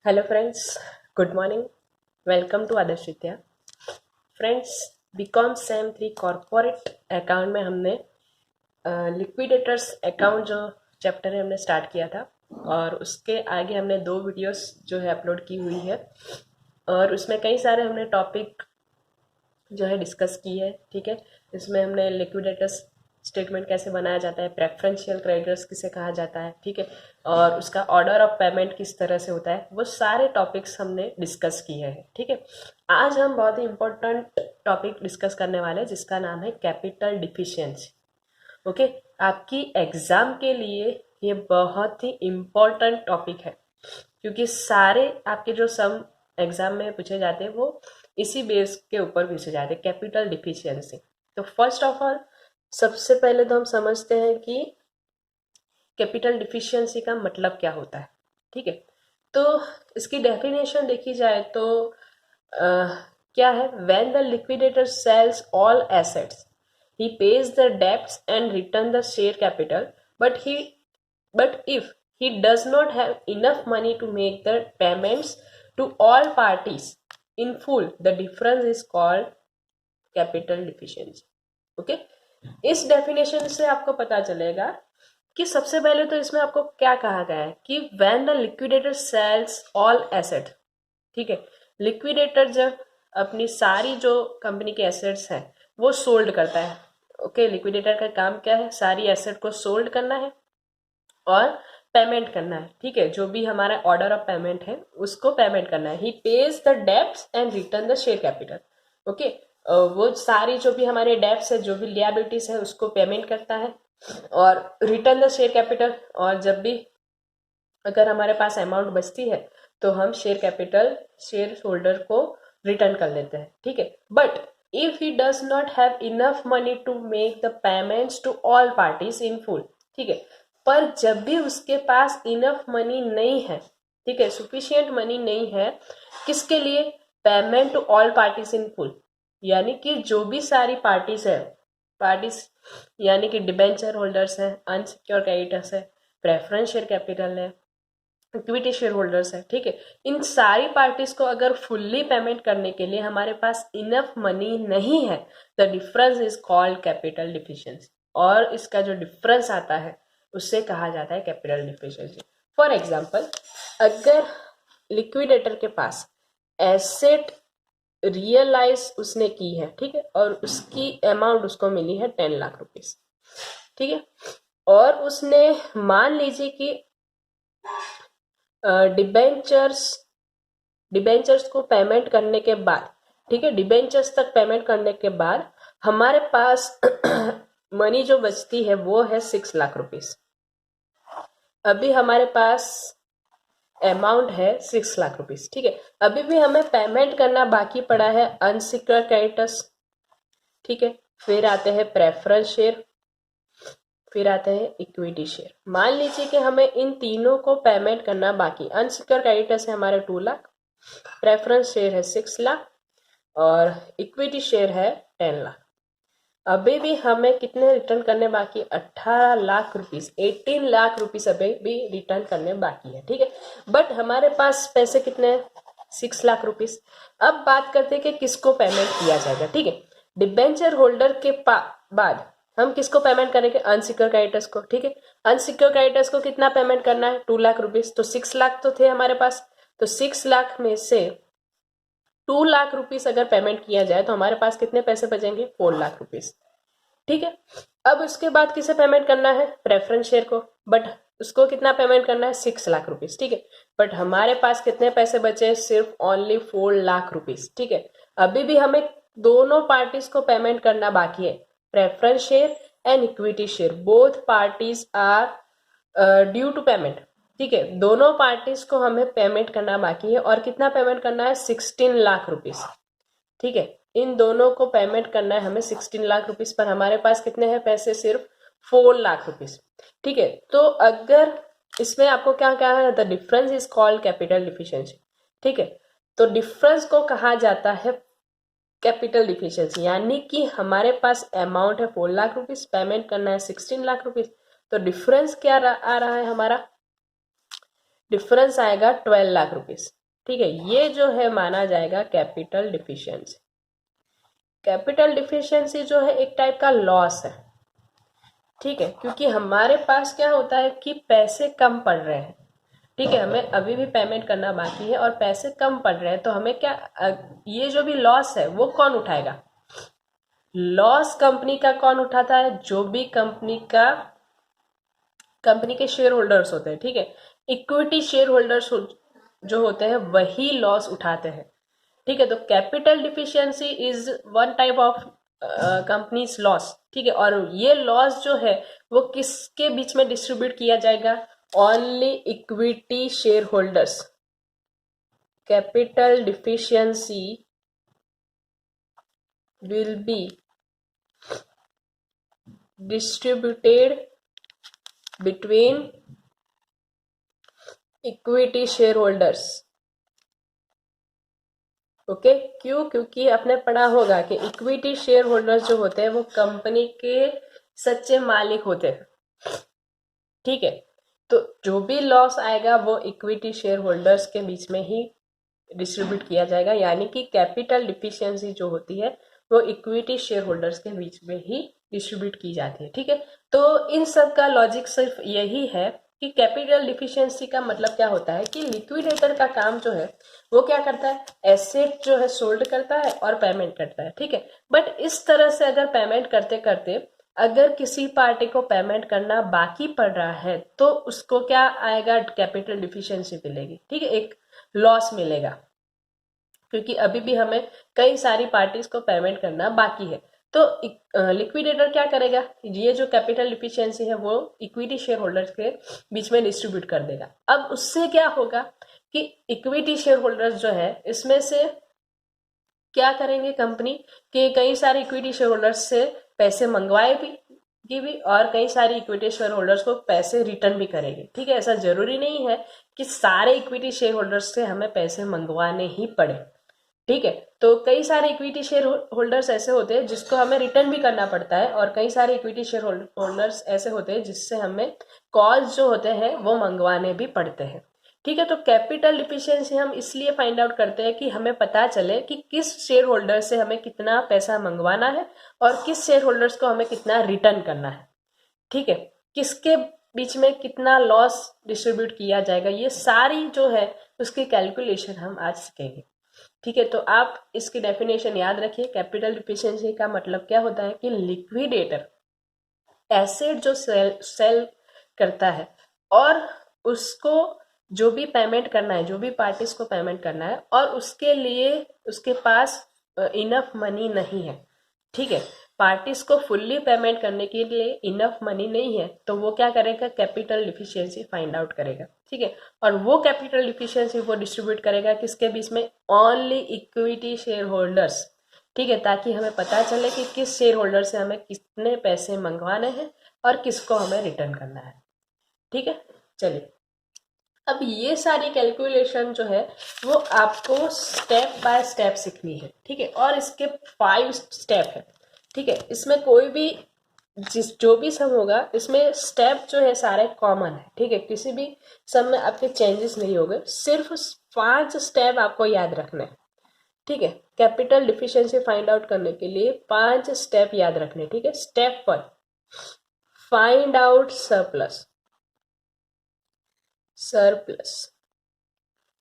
Hello friends, good morning. Welcome to Adarsh Vidya. Friends, BCom sem 3 corporate account में हमने liquidators account जो chapter है हमने स्टार्ट किया था, और उसके आगे हमने 2 वीडियोस जो है अपलोड की हुई है, और उसमें कई सारे हमने टॉपिक जो है डिस्कस की है। ठीक है, इसमें हमने लिक्विडेटर्स स्टेटमेंट कैसे बनाया जाता है, प्रेफरेंशियल क्रेडिटर्स किसे कहा जाता है, ठीक है, और उसका ऑर्डर ऑफ पेमेंट किस तरह से होता है, वो सारे टॉपिक्स हमने डिस्कस किए हैं। ठीक है, आज हम बहुत ही इम्पोर्टेंट टॉपिक डिस्कस करने वाले हैं जिसका नाम है कैपिटल डिफिशियंसी। ओके, आपकी एग्जाम के लिए ये बहुत ही इम्पोर्टेंट टॉपिक है, क्योंकि सारे आपके जो सम एग्जाम में पूछे जाते हैं वो इसी बेस के ऊपर पूछे जाते हैं, कैपिटल डिफिशियंसी। तो फर्स्ट ऑफ ऑल, सबसे पहले तो हम समझते हैं कि कैपिटल डिफिशियंसी का मतलब क्या होता है। ठीक है, तो इसकी डेफिनेशन देखी जाए तो क्या है, when the liquidator sells all assets he pays the debts and return the share capital, but if he does not have enough money to make the payments to all parties in full, the difference is called capital deficiency. Okay, इस definition से आपको पता चलेगा कि सबसे पहले तो इसमें आपको क्या कहा गया है कि when the liquidator sells all asset. ठीक है, लिक्विडेटर जब अपनी सारी जो कंपनी के एसेट्स हैं वो सोल्ड करता है। ओके, लिक्विडेटर का काम क्या है, सारी एसेट को सोल्ड करना है और पेमेंट करना है। ठीक है, जो भी हमारा ऑर्डर ऑफ पेमेंट है उसको पेमेंट करना है। He pays the debts and return the share capital. Okay, वो सारी जो भी हमारे डेब्ट्स है, जो भी लियाबिलिटीज है, उसको पेमेंट करता है और रिटर्न द शेयर कैपिटल। और जब भी अगर हमारे पास अमाउंट बचती है तो हम शेयर कैपिटल शेयर होल्डर को रिटर्न कर लेते हैं। ठीक है, but if he does not have enough money to make the payments to all parties in full. ठीक है, पर जब भी उसके पास इनफ मनी नहीं है, ठीक है, सुफिशियंट मनी नहीं है, किसके लिए, payment to all parties in full, यानी कि जो भी सारी पार्टीज है, पार्टीज यानी कि डिबेंचर होल्डर्स है, अनसिक्योर क्रेडिटर्स है, प्रेफरेंस शेयर कैपिटल है, इक्विटी शेयर होल्डर्स है। ठीक है, इन सारी पार्टीज को अगर फुल्ली पेमेंट करने के लिए हमारे पास इनफ मनी नहीं है, the difference is called capital deficiency, और इसका जो डिफरेंस आता है उससे कहा जाता है कैपिटल डिफिशियंसी। फॉर एग्जाम्पल, अगर लिक्विडेटर के पास एसेट रियलाइज उसने की है, ठीक है, और उसकी अमाउंट उसको मिली है 10 लाख रुपीस। ठीक है, और उसने मान लीजिए कि डिबेंचर्स डिबेंचर्स को पेमेंट करने के बाद, ठीक है, डिबेंचर्स तक पेमेंट करने के बाद हमारे पास मनी जो बचती है वो है 6 लाख रुपीस। अभी हमारे पास अमाउंट है 6 लाख रुपीस। ठीक है, अभी भी हमें पेमेंट करना बाकी पड़ा है अनसिक्योर क्रेडिटर्स। ठीक है, फिर आते हैं प्रेफरेंस शेयर, फिर आते हैं इक्विटी शेयर। मान लीजिए कि हमें इन तीनों को पेमेंट करना बाकी, अनसिक्योर क्रेडिटर्स है हमारे 2 लाख, प्रेफरेंस शेयर है 6 लाख और इक्विटी शेयर है 10 लाख। अभी भी हमें कितने रिटर्न करने बाकी, 18 लाख रुपीस, 18 लाख रुपीस अभी भी रिटर्न करने बाकी है। ठीक है, बट हमारे पास पैसे कितने हैं, 6 लाख रुपीस। अब बात करते हैं कि किसको पेमेंट किया जाएगा। ठीक है, डिबेंचर होल्डर के बाद हम किसको पेमेंट करेंगे, अनसिक्योर क्रेडिटर्स को। ठीक है, अनसिक्योर क्रेडिटर्स को कितना पेमेंट करना है, 2 लाख रुपीस। तो 6 लाख तो थे हमारे पास, तो 6 लाख में से 2 लाख रुपीस अगर पेमेंट किया जाए तो हमारे पास कितने पैसे बचेंगे, 4 लाख रुपीस। ठीक है, अब उसके बाद किसे पेमेंट करना है, प्रेफरेंस शेयर को, बट उसको कितना पेमेंट करना है, 6 लाख रुपीस। ठीक है, बट हमारे पास कितने पैसे बचे, सिर्फ ओनली 4 लाख रुपीस। ठीक है, अभी भी हमें दोनों पार्टीज को पेमेंट करना बाकी है, preference share and equity share, both parties are due to payment. ठीक है, दोनों पार्टीज को हमें पेमेंट करना बाकी है, और कितना पेमेंट करना है, 16 लाख रुपीस। ठीक है, इन दोनों को पेमेंट करना है हमें 16 लाख रुपीस, पर हमारे पास कितने हैं पैसे, सिर्फ 4 लाख रुपीस। ठीक है, तो अगर इसमें आपको क्या कहा है, the difference is called capital deficiency. ठीक है, तो डिफरेंस को कहा जाता है कैपिटल डिफिशियंसी, यानी कि हमारे पास अमाउंट है 4 लाख रुपीस, पेमेंट करना है 16 लाख रुपीस, तो डिफरेंस क्या आ रहा है हमारा, डिफरेंस आएगा 12 लाख रुपीस। ठीक है, ये जो है माना जाएगा कैपिटल डिफिशियंसी। कैपिटल डिफिशियंसी जो है एक टाइप का लॉस है। ठीक है, क्योंकि हमारे पास क्या होता है कि पैसे कम पड़ रहे हैं। ठीक है, हमें अभी भी पेमेंट करना बाकी है और पैसे कम पड़ रहे हैं, तो हमें क्या ये जो भी लॉस है वो कौन उठाएगा? लॉस कंपनी का कौन उठाता है? जो भी कंपनी के शेयर होल्डर्स होते हैं। ठीक है, इक्विटी शेयर होल्डर्स जो होते हैं वही लॉस उठाते हैं। ठीक है, तो capital deficiency is one type of companies loss. ठीक है, और ये लॉस जो है वो किसके बीच में डिस्ट्रीब्यूट किया जाएगा? Only equity share holders. Capital deficiency will be distributed between equity shareholders। Okay, क्यों? क्योंकि आपने पढ़ा होगा कि इक्विटी शेयर होल्डर्स जो होते हैं वो कंपनी के सच्चे मालिक होते हैं। ठीक है, तो जो भी लॉस आएगा वो इक्विटी शेयर होल्डर्स के बीच में ही डिस्ट्रीब्यूट किया जाएगा, यानी कि कैपिटल डिफिशियंसी जो होती है वो इक्विटी शेयर होल्डर्स के बीच में ही डिस्ट्रीब्यूट की जाती है। ठीक है, तो इन सब का लॉजिक सिर्फ यही है कि कैपिटल डिफिशियंसी का मतलब क्या होता है कि लिक्विडेटर का काम जो है वो क्या करता है? एसेट जो है सोल्ड करता है और पेमेंट करता है। ठीक है, बट इस तरह से अगर पेमेंट करते करते अगर किसी पार्टी को पेमेंट करना बाकी पड़ रहा है तो उसको क्या आएगा? कैपिटल डिफिशियंसी मिलेगी। ठीक है, एक लॉस मिलेगा, क्योंकि अभी भी हमें कई सारी पार्टीज को पेमेंट करना बाकी है। तो लिक्विडेटर क्या करेगा? ये जो कैपिटल डिफिशियंसी है वो इक्विटी शेयर होल्डर्स के बीच में डिस्ट्रीब्यूट कर देगा। अब उससे क्या होगा कि इक्विटी शेयर होल्डर्स जो है इसमें से क्या करेंगे कंपनी के कई सारे इक्विटी शेयर होल्डर्स से पैसे मंगवाए भी और कई सारे इक्विटी शेयर होल्डर्स को पैसे रिटर्न भी करेंगे। ठीक है, ऐसा जरूरी नहीं है कि सारे इक्विटी शेयर होल्डर्स से हमें पैसे मंगवाने ही पड़े। ठीक है, तो कई सारे इक्विटी शेयर होल्डर्स ऐसे होते हैं जिसको हमें रिटर्न भी करना पड़ता है और कई सारे इक्विटी शेयर होल्डर्स ऐसे होते हैं जिससे हमें कॉल्स जो होते हैं वो मंगवाने भी पड़ते हैं। ठीक है, तो कैपिटल डिफिशियंसी हम इसलिए फाइंड आउट करते हैं कि हमें पता चले कि किस शेयर होल्डर से हमें कितना पैसा मंगवाना है और किस शेयर होल्डर्स को हमें कितना रिटर्न करना है। ठीक है, किसके बीच में कितना लॉस डिस्ट्रीब्यूट किया जाएगा, ये सारी जो है उसकी कैलकुलेशन हम आज सीखेंगे। ठीक है, तो आप इसकी डेफिनेशन याद रखिए। कैपिटल डिफिशियंसी का मतलब क्या होता है कि लिक्विडेटर एसेट जो सेल करता है और उसको जो भी पेमेंट करना है, जो भी पार्टीज को पेमेंट करना है और उसके लिए उसके पास इनफ मनी नहीं है। ठीक है, पार्टीज को फुल्ली पेमेंट करने के लिए इनफ मनी नहीं है, तो वो क्या करेगा? कैपिटल डिफिशियंसी फाइंड आउट करेगा। ठीक है, और वो कैपिटल डिफिशियंसी वो डिस्ट्रीब्यूट करेगा किसके बीच में? Only equity share holders. ठीक है, ताकि हमें पता चले कि किस शेयर होल्डर से हमें कितने पैसे मंगवाने हैं और किसको हमें रिटर्न करना है। ठीक है, चलिए अब ये सारी कैलकुलेशन जो है वो आपको स्टेप बाय स्टेप सीखनी है। ठीक है, और इसके 5 स्टेप है। ठीक है, इसमें कोई भी जो भी सम होगा इसमें स्टेप जो है सारे कॉमन है। ठीक है, किसी भी सम में आपके चेंजेस नहीं होंगे, सिर्फ 5 स्टेप आपको याद रखना है। ठीक है, कैपिटल डिफिशियंसी फाइंड आउट करने के लिए 5 स्टेप याद रखने। ठीक है, step 1, find out surplus.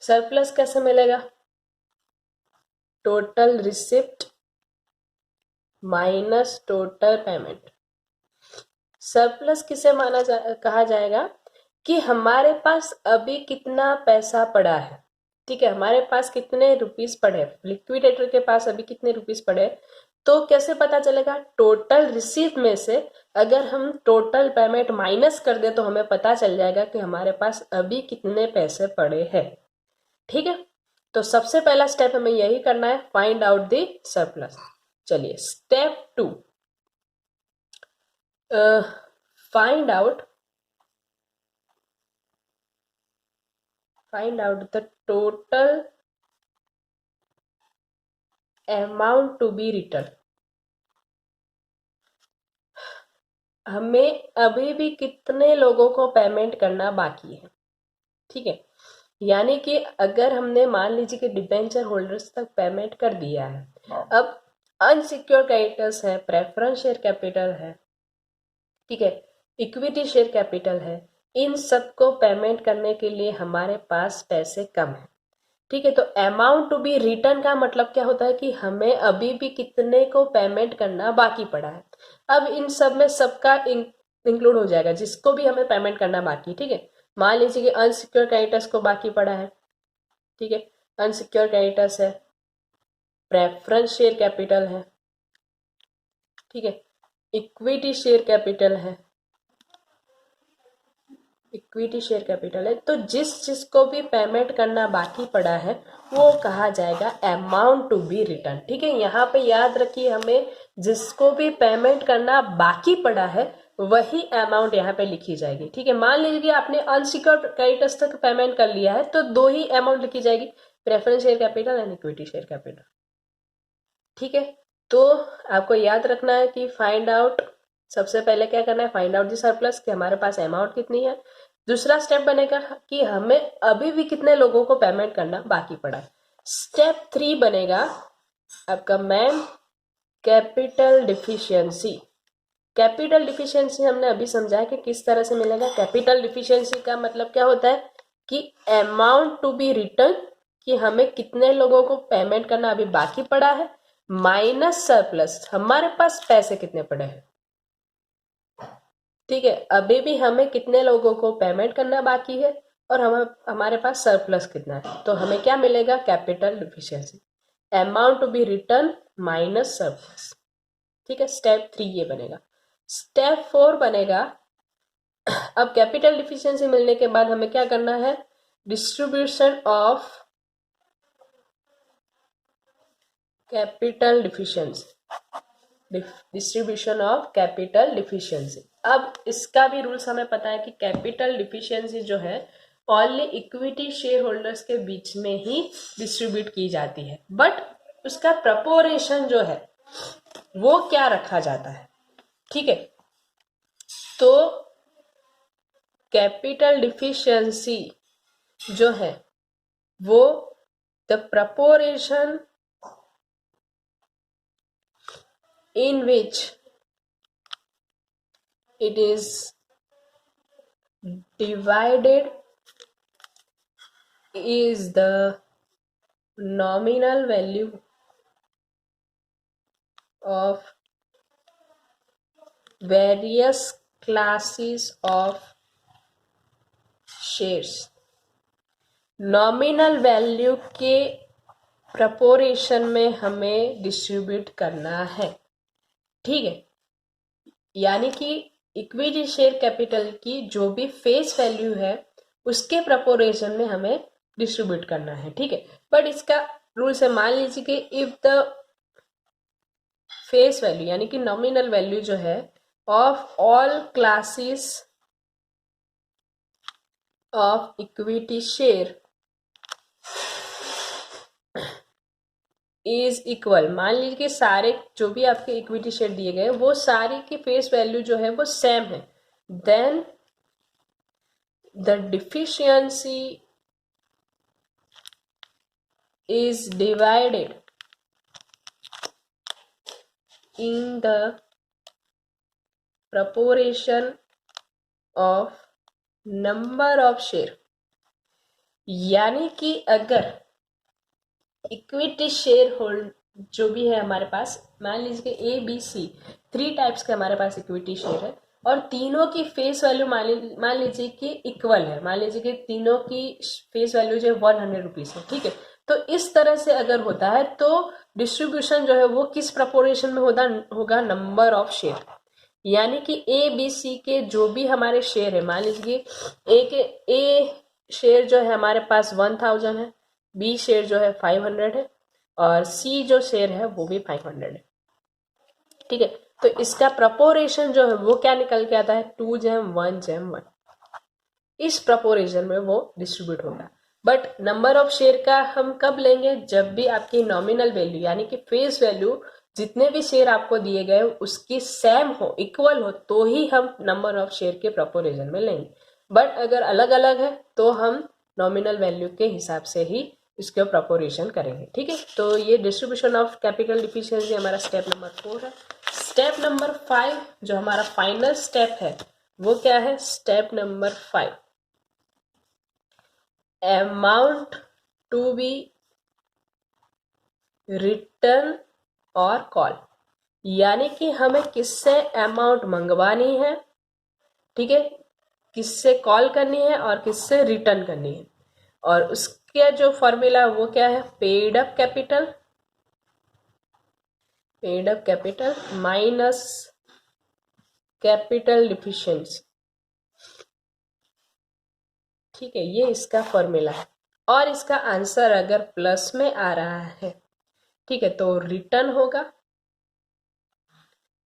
Surplus कैसे मिलेगा? Total receipt minus total payment. Surplus किसे कहा जाएगा कि हमारे पास अभी कितना पैसा पड़ा है। ठीक है, हमारे पास कितने रुपीस पड़े, लिक्विडेटर के पास अभी कितने रुपीस पड़े, तो कैसे पता चलेगा? टोटल रिसीव में से अगर हम टोटल पेमेंट माइनस कर दे तो हमें पता चल जाएगा कि हमारे पास अभी कितने पैसे पड़े हैं। ठीक है, तो सबसे पहला स्टेप हमें यही करना है, फाइंड आउट द सरप्लस। चलिए step 2, find out the total amount to be returned। हमें अभी भी कितने लोगों को पेमेंट करना बाकी है। ठीक है, यानी कि अगर हमने मान लीजिए कि डिबेंचर होल्डर्स तक पेमेंट कर दिया है, अब अनसिक्योर्ड क्रेडिटर्स है, प्रेफरेंस शेयर कैपिटल है, ठीक है, इक्विटी शेयर कैपिटल है, इन सबको पेमेंट करने के लिए हमारे पास पैसे कम है, ठीक है। तो अमाउंट टू बी रिटर्न का मतलब क्या होता है कि हमें अभी भी कितने को पेमेंट करना बाकी पड़ा है। अब इन सब में सबका इंक्लूड हो जाएगा जिसको भी हमें पेमेंट करना बाकी, ठीक है। मान लीजिए कि अनसिक्योर क्रेडिटर्स को बाकी पड़ा है, ठीक है, अनसिक्योर क्रेडिटर्स है, प्रेफरेंस शेयर कैपिटल है, ठीक है, इक्विटी शेयर कैपिटल है, इक्विटी शेयर कैपिटल है। तो जिसको भी पेमेंट करना बाकी पड़ा है वो कहा जाएगा अमाउंट टू बी रिटर्न, ठीक है। यहाँ पे याद रखिए हमें जिसको भी पेमेंट करना बाकी पड़ा है वही अमाउंट यहाँ पे लिखी जाएगी, ठीक है। मान लीजिए आपने अनसिक्योर्ड क्रेडिटर्स तक पेमेंट कर लिया है तो दो ही अमाउंट लिखी जाएगी, preference share capital and equity share capital, ठीक है। तो आपको याद रखना है कि फाइंड आउट, सबसे पहले क्या करना है, फाइंड आउट दी सरप्लस कि हमारे पास अमाउंट कितनी है। दूसरा स्टेप बनेगा कि हमें अभी भी कितने लोगों को पेमेंट करना बाकी पड़ा है। स्टेप 3 बनेगा आपका ma'am capital deficiency. Capital deficiency हमने अभी समझा है कि किस तरह से मिलेगा। कैपिटल डिफिशियंसी का मतलब क्या होता है कि अमाउंट टू बी रिटर्न, कि हमें कितने लोगों को पेमेंट करना अभी बाकी पड़ा है, माइनस सरप्लस हमारे पास पैसे कितने पड़े हैं, ठीक है। अभी भी हमें कितने लोगों को पेमेंट करना बाकी है और हमारे पास सरप्लस कितना है, तो हमें क्या मिलेगा, capital deficiency, amount to be return minus surplus, ठीक है। स्टेप 3 ये बनेगा। स्टेप 4 बनेगा, अब कैपिटल डिफिशियंसी मिलने के बाद हमें क्या करना है, distribution of capital deficiency, distribution of capital deficiency. अब इसका भी रूल्स हमें पता है कि कैपिटल डिफिशियंसी जो है ओनली इक्विटी शेयर होल्डर्स के बीच में ही डिस्ट्रीब्यूट की जाती है, बट उसका प्रपोर्शन जो है वो क्या रखा जाता है, ठीक है। तो कैपिटल डिफिशियंसी जो है वो the proportion in which it is divided is the nominal value of various classes of shares। Nominal value के प्रपोर्शन में हमें डिस्ट्रीब्यूट करना है, ठीक है। यानी कि इक्विटी शेयर कैपिटल की जो भी फेस वैल्यू है उसके प्रपोर्शन में हमें डिस्ट्रीब्यूट करना है, ठीक है। बट इसका रूल से मान लीजिए कि इफ द फेस वैल्यू यानी कि नॉमिनल वैल्यू जो है of all classes of equity share is equal, मान लीजिए कि सारे जो भी आपके इक्विटी शेयर दिए गए वो सारी की फेस वैल्यू जो है वो सेम है, then the deficiency is divided in the proportion of number of share. यानी कि अगर इक्विटी शेयर होल्ड जो भी है हमारे पास, मान लीजिए कि ABC 3 टाइप्स के हमारे पास इक्विटी शेयर है और तीनों की फेस वैल्यू मान लीजिए कि इक्वल है, मान लीजिए कि तीनों की फेस वैल्यू जो है 100 रुपीज है, ठीक है। तो इस तरह से अगर होता है तो डिस्ट्रीब्यूशन जो है वो किस प्रपोर्शन में होगा, नंबर ऑफ शेयर। यानी कि ABC के जो भी हमारे शेयर है, मान लीजिए ए शेयर जो है हमारे पास 1000 है, B शेयर जो है 500 है और C जो शेयर है वो भी 500 है, ठीक है। तो इसका प्रपोर्शन जो है वो क्या निकल के आता है, 2:1:1। इस प्रपोर्शन में वो डिस्ट्रीब्यूट होगा। बट नंबर ऑफ शेयर का हम कब लेंगे, जब भी आपकी नॉमिनल वैल्यू यानी कि फेस वैल्यू जितने भी शेयर आपको दिए गए उसकी सेम हो, इक्वल हो, तो ही हम नंबर ऑफ शेयर के प्रपोर्शन में लेंगे। बट अगर अलग अलग है तो हम नॉमिनल वैल्यू के हिसाब से ही इसके प्रोपोर्शन करेंगे। ठीक है, तो ये डिस्ट्रीब्यूशन ऑफ कैपिटल डिफिशियंसी हमारा स्टेप नंबर 4 है। स्टेप नंबर 5 जो हमारा फाइनल स्टेप है वो क्या है? Step number 5, amount to be return और कॉल, यानी कि हमें किससे अमाउंट मंगवानी है, ठीक है, किससे कॉल करनी है और किससे रिटर्न करनी है। और उसका जो फॉर्मूला वो क्या है? Paid up capital minus capital deficiency. ठीक है, ये इसका फॉर्मूला है। और इसका आंसर अगर प्लस में आ रहा है, ठीक है, तो रिटर्न होगा,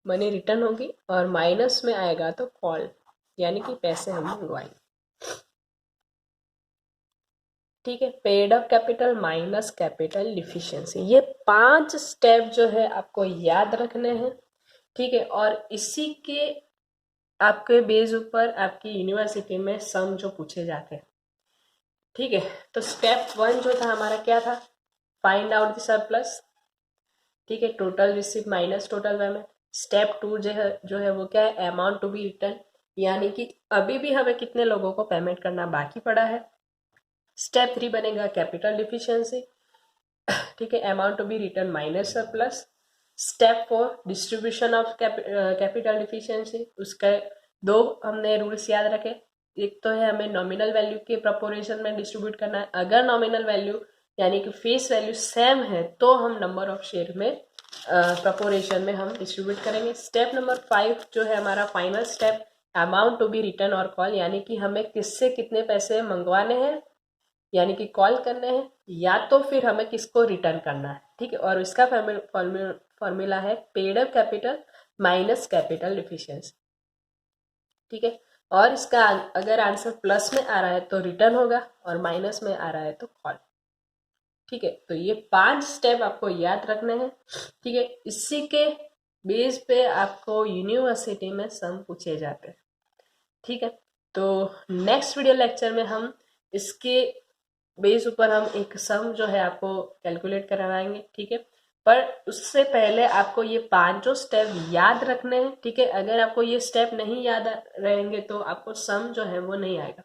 मनी रिटर्न होगी, और माइनस में आएगा तो कॉल, यानी कि पैसे हम मंगवाएंगे। ठीक है, paid up capital minus capital deficiency, ये 5 स्टेप जो है आपको याद रखने हैं। ठीक है, और इसी के आपके बेस ऊपर आपकी यूनिवर्सिटी में सम जो पूछे जाते हैं। ठीक है, तो स्टेप 1 जो था हमारा क्या था? Find out the surplus. ठीक है, total receive minus total payment. Step 2 जो है वो क्या है? अमाउंट टू बी रिटर्न, यानी कि अभी भी हमें कितने लोगों को पेमेंट करना बाकी पड़ा है। स्टेप 3 बनेगा कैपिटल डिफिशियंसी। ठीक है, amount to be return minus surplus. Step 4 distribution of capital deficiency, उसका 2 हमने रूल्स याद रखे। एक तो है हमें नॉमिनल वैल्यू के प्रोपोर्शन में डिस्ट्रीब्यूट करना है। अगर नॉमिनल वैल्यू यानी कि फेस वैल्यू सेम है तो हम नंबर ऑफ शेयर में प्रोपोर्शन में हम डिस्ट्रीब्यूट करेंगे। स्टेप नंबर 5 जो है हमारा final step, amount to be return और कॉल, यानी कि हमें किससे कितने पैसे मंगवाने हैं, यानी कि कॉल करने हैं, या तो फिर हमें किसको रिटर्न करना है। ठीक है, और इसका फॉर्मूला है paid up capital minus capital deficiency. ठीक है, और इसका अगर आंसर प्लस में आ रहा है तो रिटर्न होगा, और माइनस में आ रहा है तो कॉल। ठीक है, तो ये 5 स्टेप आपको याद रखने हैं। ठीक है, इसी के बेस पे आपको यूनिवर्सिटी में सम पूछे जाते हैं। ठीक है, तो नेक्स्ट वीडियो लेक्चर में हम इसके बेस ऊपर हम एक सम जो है आपको कैलकुलेट करवाएंगे। ठीक है, पर उससे पहले आपको ये 5 स्टेप याद रखने हैं। ठीक है, अगर आपको ये स्टेप नहीं याद रहेंगे तो आपको सम जो है वो नहीं आएगा।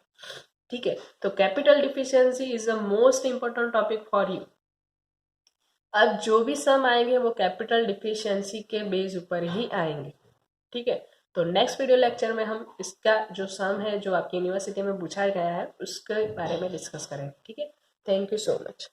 ठीक है, तो capital deficiency is the most important topic for you. अब जो भी सम आएंगे वो कैपिटल डिफिशियंसी के बेस ऊपर ही आएंगे। ठीक है, तो नेक्स्ट वीडियो लेक्चर में हम इसका जो सम है जो आपकी यूनिवर्सिटी में पूछा गया है उसके बारे में डिस्कस करेंगे। ठीक है, थैंक यू सो मच।